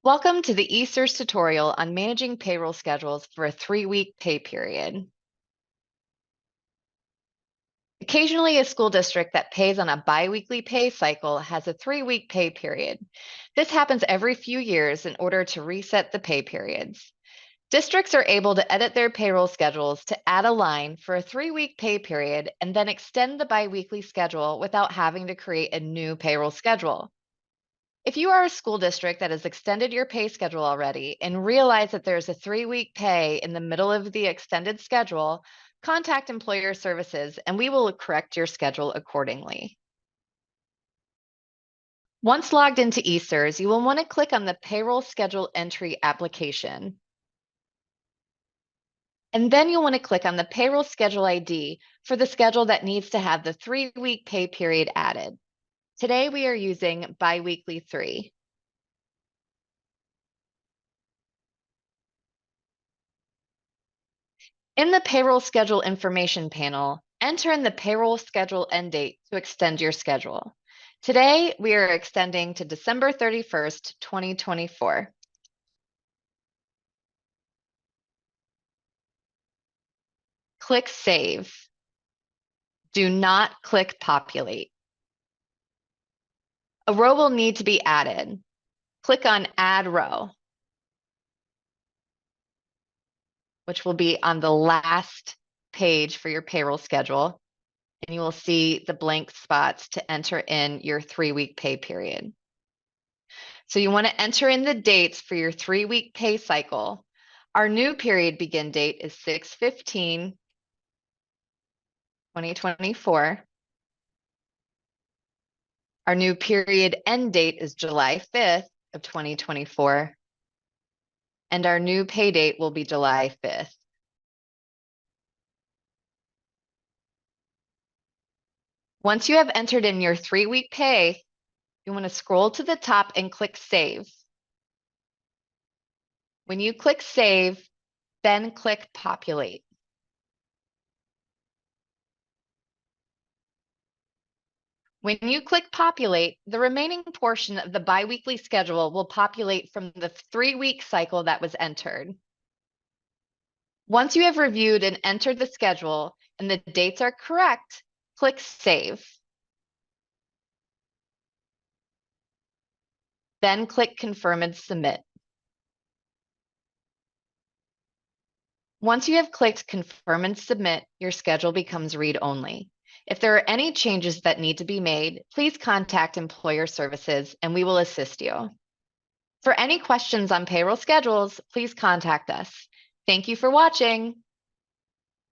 Welcome to the eSERS tutorial on managing payroll schedules for a 3-week pay period. Occasionally, a school district that pays on a biweekly pay cycle has a 3-week pay period. This happens every few years in order to reset the pay periods. Districts are able to edit their payroll schedules to add a line for a 3-week pay period and then extend the biweekly schedule without having to create a new payroll schedule. If you are a school district that has extended your pay schedule already and realize that there's a 3-week pay in the middle of the extended schedule, contact Employer Services and we will correct your schedule accordingly. Once logged into eSERS, you will want to click on the Payroll Schedule Entry application. And then you'll want to click on the Payroll Schedule ID for the schedule that needs to have the 3-week pay period added. Today we are using biweekly 3. In the Payroll Schedule Information panel, enter in the payroll schedule end date to extend your schedule. Today, we are extending to December 31st, 2024. Click Save. Do not click Populate. A row will need to be added. Click on Add Row, which will be on the last page for your payroll schedule, and you will see the blank spots to enter in your 3-week pay period. So you want to enter in the dates for your 3-week pay cycle. Our new period begin date is 6/15/2024. Our new period end date is July 5th of 2024. And our new pay date will be July 5th. Once you have entered in your 3-week pay, you want to scroll to the top and click Save. When you click Save, then click Populate. When you click Populate, the remaining portion of the biweekly schedule will populate from the 3-week cycle that was entered. Once you have reviewed and entered the schedule and the dates are correct, click Save. Then click Confirm and Submit. Once you have clicked Confirm and Submit, your schedule becomes read-only. If there are any changes that need to be made, please contact Employer Services and we will assist you. For any questions on payroll schedules, please contact us. Thank you for watching.